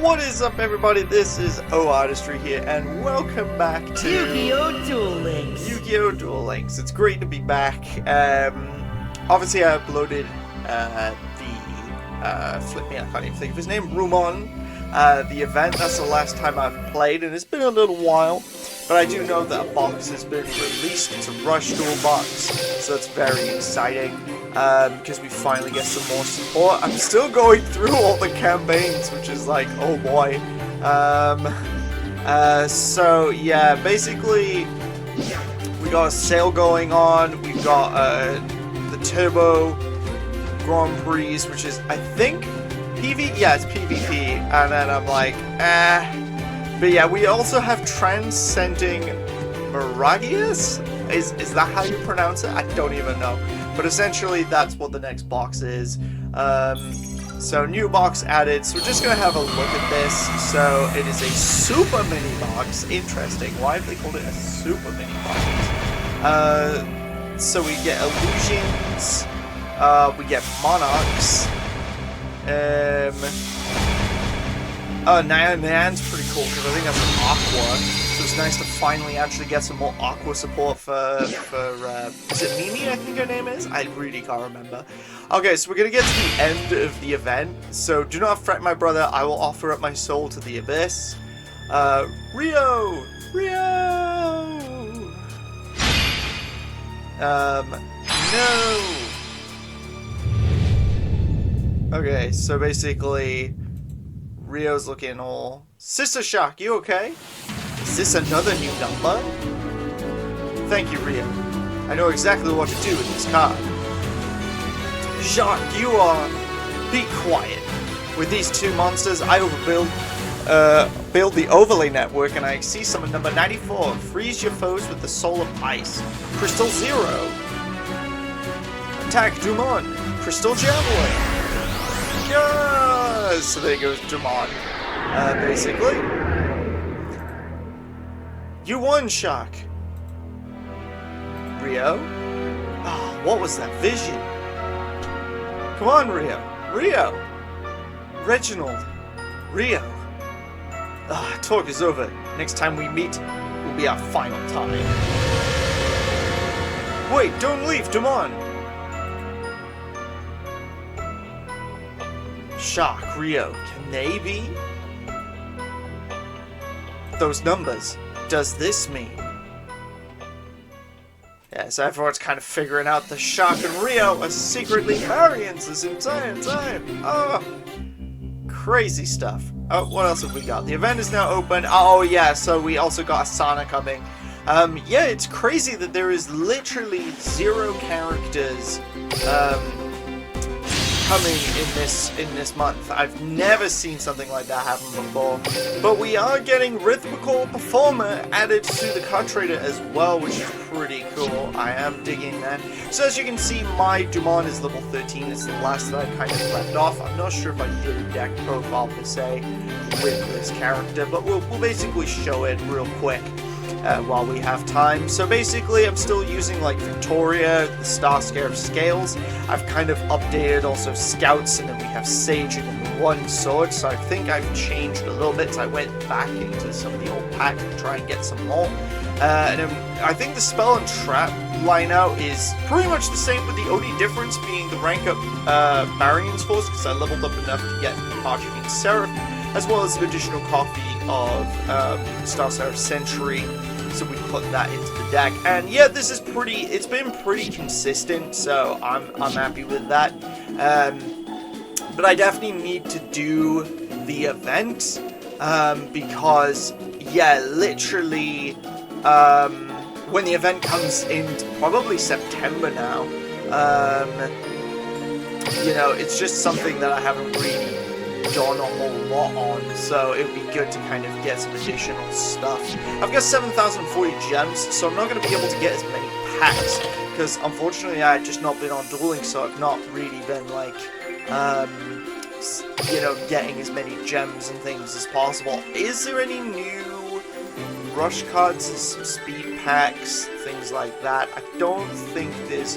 What is up, everybody? This is O-Artistry here, and welcome back to Yu-Gi-Oh! Duel Links! Yu-Gi-Oh! Duel Links. It's great to be back. Obviously I uploaded flip me, I can't even think of his name, Rumon, the event. That's the last time I've played, and it's been a little while. But I do know that a box has been released. It's a Rush Duel box, so that's very exciting. Because we finally get some more support. I'm still going through all the campaigns, which is like, oh boy. So yeah, basically, we got a sale going on. We've got the Turbo Grand Prix, which is, I think, PvP. Yeah, it's PvP. And then I'm like, But yeah, we also have Transcending Miragias. Is that how you pronounce it? I don't even know. But essentially, that's what the next box is. So new box added. So we're just gonna have a look at this. So it is a super mini box. Interesting. Why have they called it a super mini box? So we get illusions. We get monarchs. Oh, Nan's pretty cool because I think that's an aqua. So it's nice to finally actually get some more aqua support for is it Mimi, I think her name is? I really can't remember. Okay, so we're going to get to the end of the event. So do not fret, my brother. I will offer up my soul to the abyss. Rio! No! Okay, so basically, Rio's looking all... Sister Shock, you okay? Is this another new number? Thank you, Rio. I know exactly what to do with this card. Shock, you are... Be quiet. With these two monsters, I build the overlay network, and I see summon number 94. Freeze your foes with the Soul of Ice. Crystal Zero. Attack Dumont. Crystal Javelin. Yes! So there goes Dumont. Basically. You won, Shock. Rio? Oh, what was that vision? Come on, Rio. Rio! Reginald. Rio. Talk is over. Next time we meet will be our final time. Wait, don't leave, Dumont! Shock, Rio, can they be? Those numbers. Does this mean? Yeah, so everyone's kind of figuring out the Shock and Rio are secretly variants this entire time. Oh, crazy stuff. Oh, what else have we got? The event is now open. Oh yeah, so we also got Asana coming. Yeah, it's crazy that there is literally 0 characters coming in this month. I've never seen something like that happen before. But we are getting Rhythmical Performer added to the card trader as well, which is pretty cool. I am digging that. So as you can see, my Dumont is level 13. It's the last that I kind of left off. I'm not sure if I did a deck profile per se with this character, but we'll basically show it real quick. While we have time. So basically I'm still using like Victoria, the Star Scarab Scales. I've kind of updated also Scouts, and then we have Sage and then one sword. So I think I've changed a little bit. So I went back into some of the old pack to try and get some more. And then I think the Spell and Trap line out is pretty much the same, with the only difference being the rank up Marion's Force, because I leveled up enough to get Archfiend Seraph, as well as an additional copy of Star Seraph Century. So we put that into the deck, and yeah, this is it's been pretty consistent, so I'm happy with that. But I definitely need to do the event, because yeah, literally, when the event comes in probably September now, you know, it's just something that I haven't really done a whole lot on, so it would be good to kind of get some additional stuff. I've got 7,040 gems, so I'm not going to be able to get as many packs, because unfortunately I've just not been on dueling, so I've not really been like, you know, getting as many gems and things as possible. Is there any new rush cards, some speed packs, things like that? I don't think there's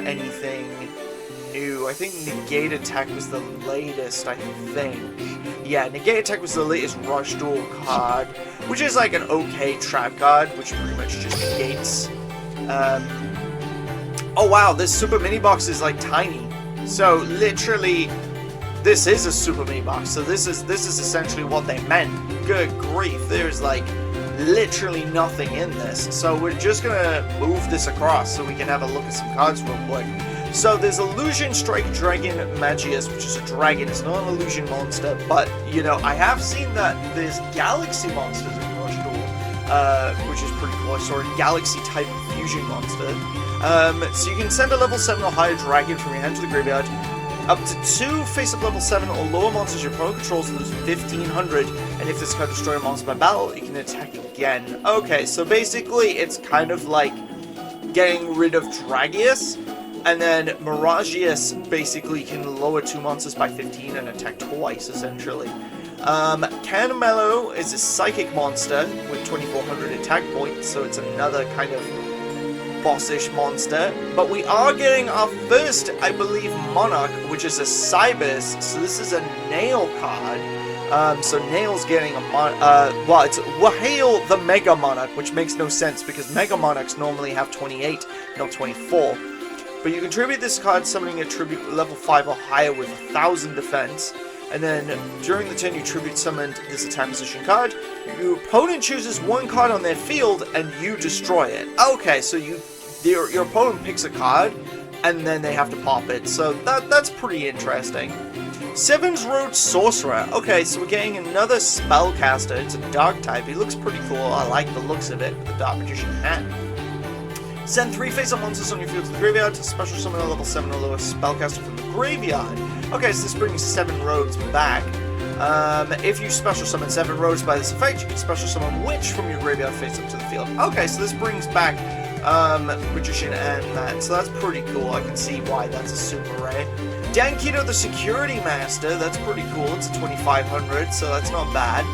anything new. I think Negate Attack was the latest, I think. Yeah, Negate Attack was the latest Rush Duel card, which is like an okay trap card, which pretty much just negates. Oh wow, this Super Mini Box is like tiny. So literally, this is a Super Mini Box. So this is essentially what they meant. Good grief, there's like literally nothing in this. So we're just gonna move this across so we can have a look at some cards real quick. So there's Illusion Strike Dragon Magias, which is a dragon. It's not an illusion monster, but you know, I have seen that there's Galaxy monsters in Rush Duel, which is pretty cool. I saw a Galaxy type fusion monster. So you can send a level 7 or higher dragon from your hand to the graveyard. Up to 2 face-up level 7 or lower monsters your opponent controls lose 1500, and if this card destroys a monster by battle, you can attack again. Okay, so basically it's kind of like getting rid of Dragius, and then Miragias basically can lower 2 monsters by 15 and attack twice, essentially. Canamello is a psychic monster with 2400 attack points, so it's another kind of bossish monster, but we are getting our first, I believe, Monarch, which is a Cybers, so this is a Nail card. So Nail's getting a well, it's Wahail the Mega Monarch, which makes no sense because Mega Monarchs normally have 28, not 24. But you can tribute this card, summoning a tribute level 5 or higher with 1000 defense, and then during the turn you tribute summoned this attack position card. Your opponent chooses one card on their field and you destroy it. Okay, so your opponent picks a card, and then they have to pop it. So that's pretty interesting. Seven's Road Sorcerer. Okay, so we're getting another spellcaster. It's a dark type. He looks pretty cool. I like the looks of it with the Dark Magician hat. Send 3 face-up monsters on your field to the graveyard to special summon a level 7 or lower spellcaster from the graveyard. Okay, so this brings 7 roads back. If you special summon 7 roads by this effect, you can special summon Witch from your graveyard face-up to the field. Okay, so this brings back Magician and that, so that's pretty cool. I can see why that's a super rare. Dankito the Security Master, that's pretty cool. It's a 2500, so that's not bad.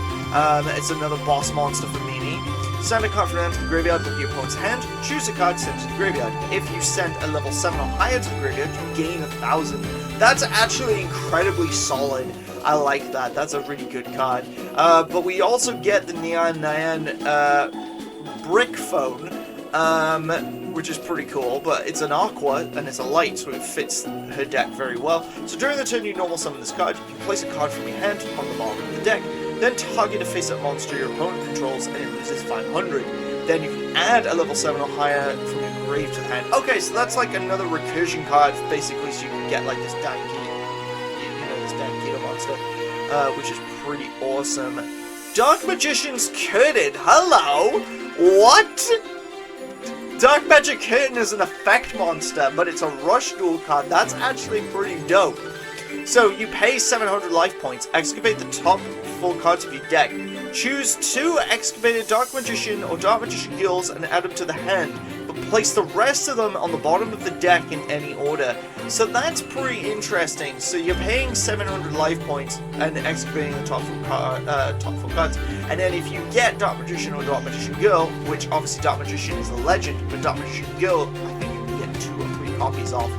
It's another boss monster for Mini. Send a card from your hand to the graveyard with your opponent's hand. Choose a card to send to the graveyard. If you send a level 7 or higher to the graveyard, you gain 1000. That's actually incredibly solid. I like that. That's a really good card. But we also get the Neon Nyan Brick Phone, which is pretty cool, but it's an Aqua, and it's a light, so it fits her deck very well. So during the turn you normal summon this card, you can place a card from your hand on the bottom of the deck, then target a face-up monster your opponent controls, and it loses 500. Then you can add a level 7 or higher from your grave to the hand. Okay, so that's like another recursion card, basically, so you can get like this this Dankito monster, which is pretty awesome. Dark Magician's Curtain, hello! What? Dark Magic Curtain is an effect monster, but it's a Rush Duel card. That's actually pretty dope. So you pay 700 life points, excavate the top 4 cards of your deck, choose 2 excavated Dark Magician or Dark Magician Guilds and add them to the hand, but place the rest of them on the bottom of the deck in any order. So that's pretty interesting. So you're paying 700 life points and excavating the top 4 cards, and then if you get Dark Magician or Dark Magician Girl, which obviously Dark Magician is a legend, but Dark Magician Girl, I think you can get 2 or 3 copies of.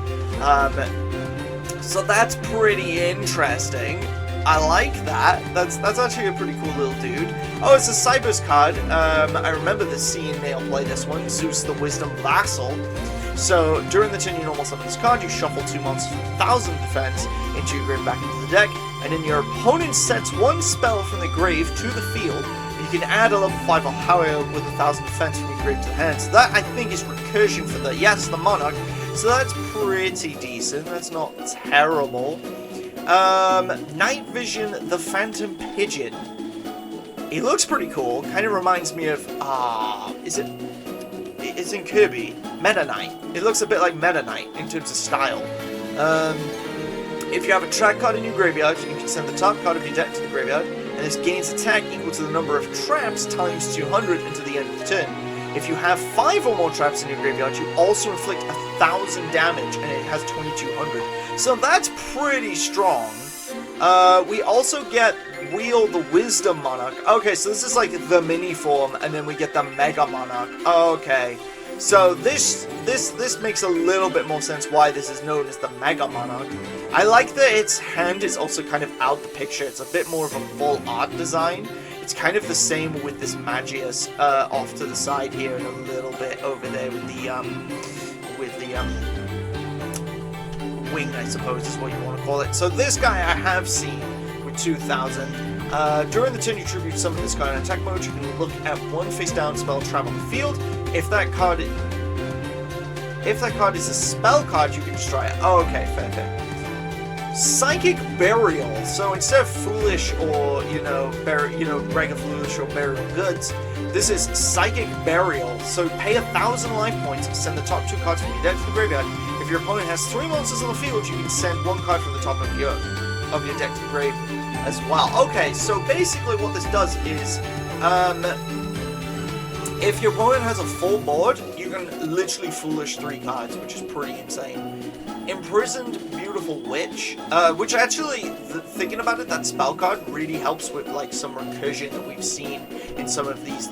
So that's pretty interesting. I like that. That's actually a pretty cool little dude. Oh, it's a Cybers card. I remember seeing Nail play this one, Zeus the Wisdom Vassal. So during the turn you normal summon this card, you shuffle 2 monsters with 1000 defense into your grave back into the deck, and then your opponent sets 1 spell from the grave to the field. You can add a level 5 or higher with 1000 defense from your grave to the hand. So that, I think, is recursion for the Monarch. So that's pretty decent. That's not terrible. Night Vision, the Phantom Pigeon. He looks pretty cool. Kind of reminds me of, it's in Kirby, Meta Knight. It looks a bit like Meta Knight in terms of style. If you have a track card in your graveyard, you can send the top card of your deck to the graveyard, and this gains attack equal to the number of traps times 200 until the end of the turn. If you have 5 or more traps in your graveyard, you also inflict 1000 damage, and it has 2200. So that's pretty strong. We also get Wheel the Wisdom Monarch. Okay, so this is like the mini form, and then we get the Mega Monarch. Okay, So this makes a little bit more sense why this is known as the Mega Monarch. I like that its hand is also kind of out the picture. It's a bit more of a full art design. It's kind of the same with this Magias off to the side here and a little bit over there with the wing, I suppose is what you want to call it. So this guy I have seen with 2000. During the turn you tribute summon this guy in attack mode. You can look at one face down spell trap on the field. If that card is a spell card, you can destroy it. Oh, okay, fair. Psychic Burial. So instead of Foolish or regular Foolish or Burial Goods, this is Psychic Burial. So pay 1,000 life points, send the top 2 cards from your deck to the graveyard. If your opponent has 3 monsters on the field, you can send 1 card from the top of your deck to the grave as well. Okay, so basically what this does is, if your opponent has a full board, you can literally Foolish 3 cards, which is pretty insane. Imprisoned Beautiful Witch, which actually, thinking about it, that spell card really helps with like some recursion that we've seen in some of these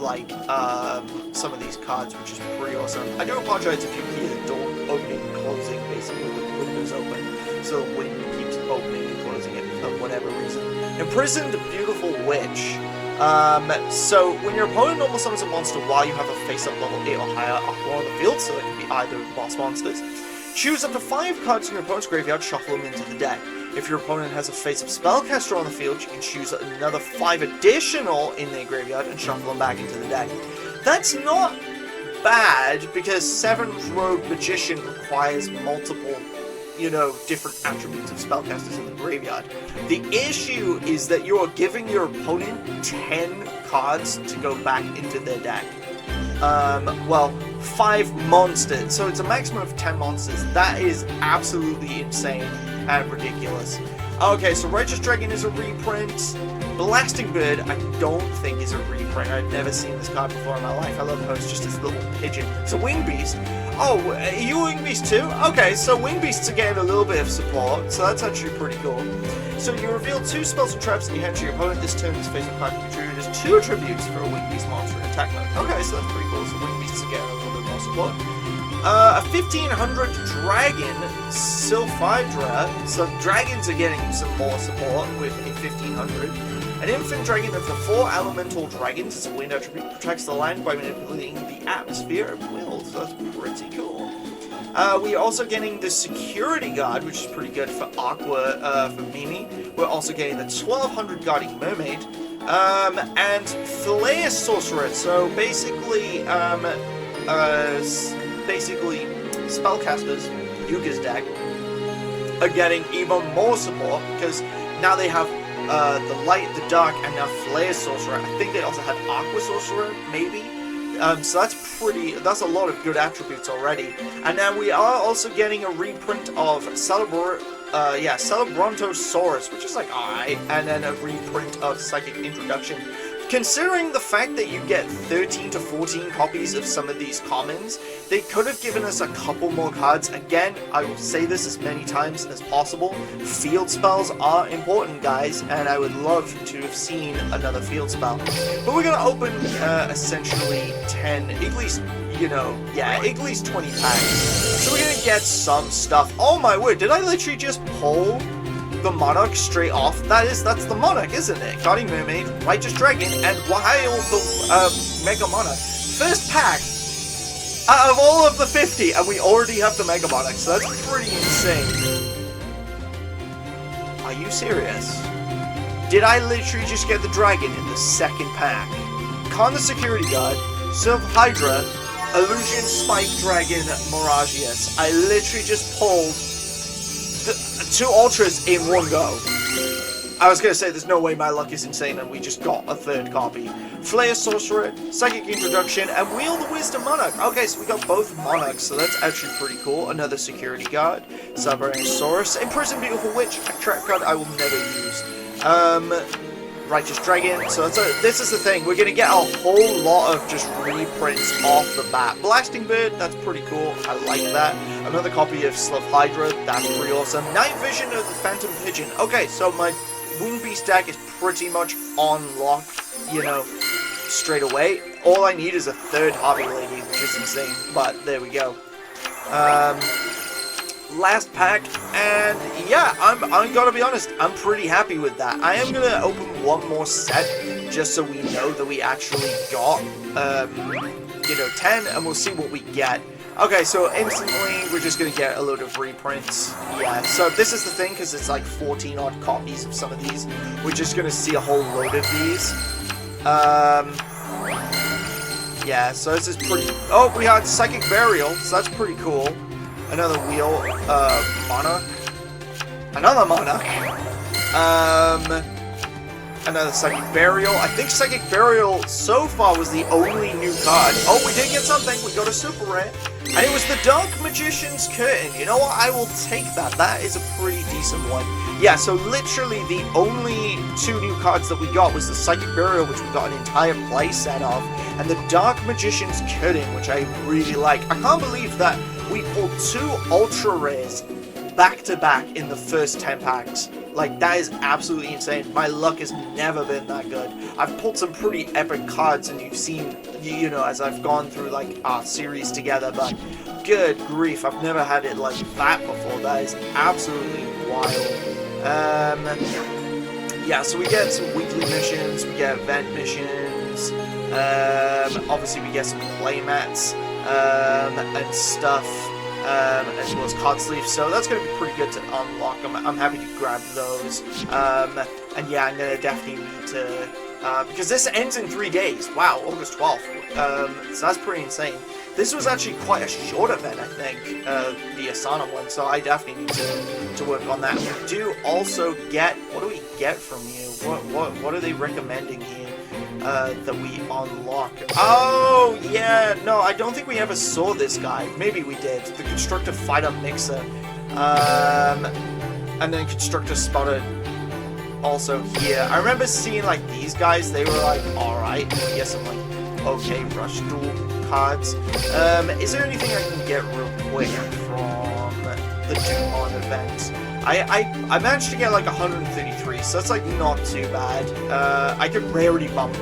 cards, which is pretty awesome. I do apologize if you hear the door opening and closing, basically the windows open, so the wind keeps opening and closing it for whatever reason. Imprisoned Beautiful Witch. So when your opponent normal summons a monster while you have a face-up level 8 or higher Aqua on the field, so it can be either boss monsters, choose up to 5 cards in your opponent's graveyard, shuffle them into the deck. If your opponent has a face-up spellcaster on the field, you can choose another 5 additional in their graveyard and shuffle them back into the deck. That's not bad, because 7th Rogue Magician requires multiple, different attributes of spellcasters in the graveyard. The issue is that you are giving your opponent 10 cards to go back into their deck. 5 monsters. So it's a maximum of 10 monsters. That is absolutely insane and ridiculous. Okay, so Righteous Dragon is a reprint. Blasting Bird, I don't think is a reprint. I've never seen this card before in my life. I love how it's just this little pigeon. It's a Wing Beast. Oh, are you Wing Beast too? Okay, so Wing Beasts are getting a little bit of support, so that's actually pretty cool. So you reveal 2 spells and traps in your hand to your opponent. This turn, this face-up card can be treated as 2 attributes for a Wing Beast monster in attack mode. Okay, so that's pretty cool. So Wing Beasts are getting a little bit more support. A 1500 Dragon Sylphidra. So dragons are getting some more support with a 1500. An infant dragon of the 4 elemental dragons. It's a wind attribute. Protects the land by manipulating the atmosphere at will. So that's pretty cool. We are also getting the Security Guard, which is pretty good for Aqua, for Mimi. We're also getting the 1200 Guarding Mermaid. And Phileas Sorcerer. So basically, spellcasters, Yuga's deck, are getting even more support because now they have the Light, the Dark, and now Phileas Sorcerer. I think they also had Aqua Sorcerer, maybe. So that's a lot of good attributes already. And now we are also getting a reprint of Celebrontosaurus, which is like alright, and then a reprint of Psychic Introduction. Considering the fact that you get 13 to 14 copies of some of these commons, they could have given us a couple more cards. Again, I will say this as many times as possible. Field spells are important, guys, and I would love to have seen another field spell. But we're going to open essentially 10, at least 20 packs. So we're going to get some stuff. Oh my word, did I literally just pull the Monarch straight off? That's the Monarch, isn't it? Guardian Mermaid, Righteous Dragon, and Wild the Mega Monarch. First pack out of all of the 50, and we already have the Mega Monarch, so that's pretty insane. Are you serious? Did I literally just get the Dragon in the second pack? Con the Security Guard, Sylph Hydra, Illusion Spike Dragon Miragias. I literally just pulled 2 Ultras in one go. I was going to say, there's no way my luck is insane and we just got a 3rd copy. Phileas Sorcerer, Psychic Introduction, and Wheel the Wisdom Monarch. Okay, so we got both Monarchs, so that's actually pretty cool. Another Security Guard, Cyberanosaurus, Imprisoned Beautiful Witch, a trap card I will never use. Righteous Dragon, so this is the thing, we're going to get a whole lot of just reprints off the bat. Blasting Bird, that's pretty cool, I like that. Another copy of Slough Hydra, that's pretty awesome. Night Vision of the Phantom Pigeon. Okay, so my Wing Beast deck is pretty much on lock, straight away. All I need is a 3rd Harvey Lady, which which is insane, but there we go. Last pack, and yeah, I'm gonna be honest, I'm pretty happy with that. I am gonna open one more set, just so we know that we actually got, you know, 10, and we'll see what we get. Okay, so instantly, we're just gonna get a load of reprints. Yeah, so this is the thing, because it's like 14 odd copies of some of these. We're just gonna see a whole load of these. Yeah, so this is pretty... Oh, we had Psychic Burial, so that's pretty cool. Another wheel, Monarch. Another Monarch. Another Psychic Burial. I think Psychic Burial so far was the only new card. Oh, we did get something. We got a super rare. And it was the Dark Magician's Curtain. You know what? I will take that. That is a pretty decent one. Yeah, so literally the only 2 new cards that we got was the Psychic Burial, which we got an entire play set of, and the Dark Magician's Curtain, which I really like. I can't believe that we pulled 2 ultra rares back to back in the first 10 packs. Like, that is absolutely insane. My luck has never been that good. I've pulled some pretty epic cards, and you've seen, you know, as I've gone through, like, our series together, but good grief, I've never had it like that before. That is absolutely wild. Yeah, so we get some weekly missions, we get event missions, obviously we get some playmats, and stuff, as well as card sleeves, so that's going to be pretty good to unlock. I'm happy to grab those, and yeah, I'm going to definitely need to, because this ends in 3 days. Wow, August 12th, so that's pretty insane. This was actually quite a short event, I think, the Asana one, so I definitely need to work on that. We do also get, what do we get from you? What are they recommending here that we unlock? Oh, yeah, no, I don't think we ever saw this guy. Maybe we did. The Constructor Fighter Mixer, and then Constructor Spotter also here. I remember seeing, like, these guys, they were, like, alright, I guess I'm, like, okay, Rush Duel cards. Is there anything I can get real quick from the Dumont event? I managed to get like 133, so that's like not too bad. I could rarity bump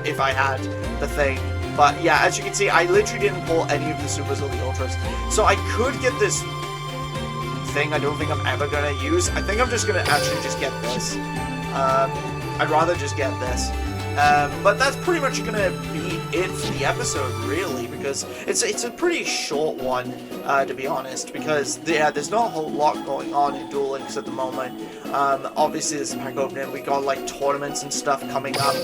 if I had the thing. But yeah, as you can see, I literally didn't pull any of the Supers or the Ultras. So I could get this thing I don't think I'm ever going to use. I think I'm just going to actually just get this. I'd rather just get this. But that's pretty much going to be it for the episode, really, because it's a pretty short one, to be honest, because yeah, there's not a whole lot going on in Duel Links at the moment. Obviously, this is pack opening, we got like tournaments and stuff coming up,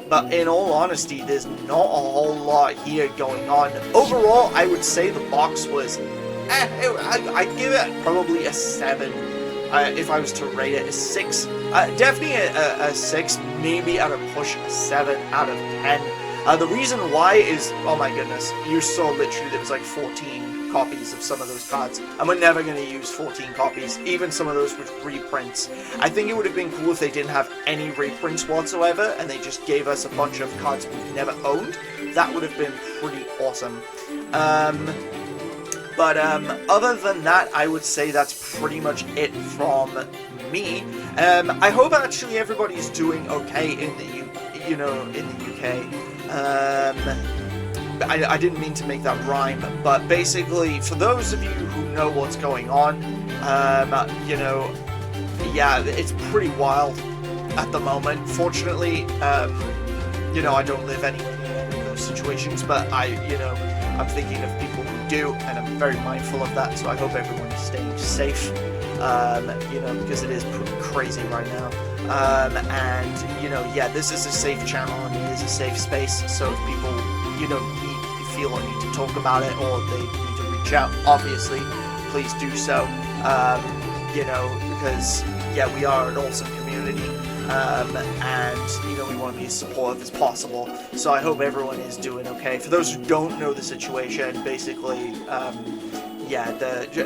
but in all honesty, there's not a whole lot here going on. Overall, I would say the box was, I'd give it probably a 7. If I was to rate it, a 6. Definitely a 6, maybe at a push, a 7 out of 10. The reason why is, oh my goodness, you saw literally there was like 14 copies of some of those cards, and we're never going to use 14 copies, even some of those with reprints. I think it would have been cool if they didn't have any reprints whatsoever, and they just gave us a bunch of cards we've never owned. That would have been pretty awesome. But other than that, I would say that's pretty much it from me. I hope actually everybody's doing okay in the UK. I didn't mean to make that rhyme, but basically, for those of you who know what's going on, you know, yeah, it's pretty wild at the moment. Fortunately, you know, I don't live anywhere near any of those situations, but I'm thinking of people who do, and I'm very mindful of that, so I hope everyone is staying safe, you know, because it is pretty crazy right now. And, you know, yeah, this is a safe channel, and it is a safe space, so if people, you know, feel a need to talk about it, or they need to reach out, obviously, please do so, you know, because, yeah, we are an awesome community, and, you know, we want to be as supportive as possible, so I hope everyone is doing okay. For those who don't know the situation, basically, yeah,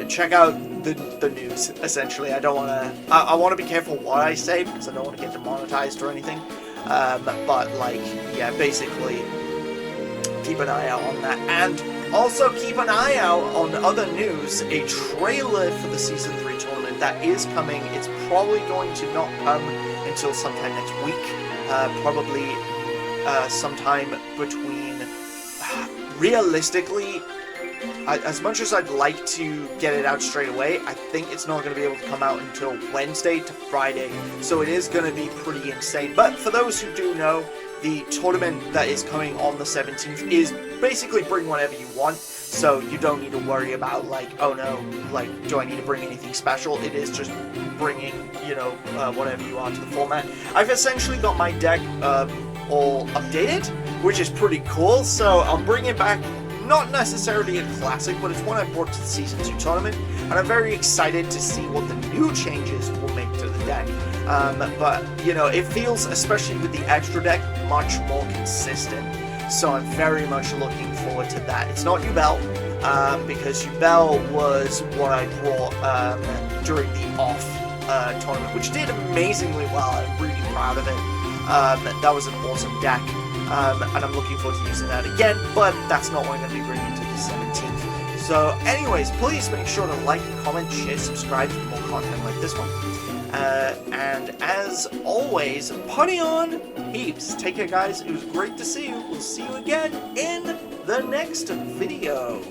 check out the news, essentially. I don't want to, I want to be careful what I say, because I don't want to get demonetized or anything, but, like, yeah, basically, keep an eye out on that, and also keep an eye out on other news, a trailer for the Season 3 tournament that is coming. It's probably going to not come until sometime next week, probably sometime between realistically, as much as I'd like to get it out straight away, I think it's not going to be able to come out until Wednesday to Friday, so it is going to be pretty insane. But for those who do know, the tournament that is coming on the 17th is basically bring whatever you want, so you don't need to worry about, like, oh no, like, do I need to bring anything special? It is just bringing, you know, whatever you want to the format. I've essentially got my deck all updated, which is pretty cool, so I'm bringing back not necessarily a classic, but it's one I brought to the Season 2 tournament, and I'm very excited to see what the new changes will make to the deck. But, you know, it feels, especially with the extra deck, much more consistent. So I'm very much looking forward to that. It's not Ubel, because Ubel was what I brought during the off tournament, which did amazingly well. I'm really proud of it. That was an awesome deck. And I'm looking forward to using that again, but that's not what I'm going to be bringing to the 17th. So anyways, please make sure to like, comment, share, subscribe for more content like this one. And as always, party on heaps. Take care, guys. It was great to see you. We'll see you again in the next video.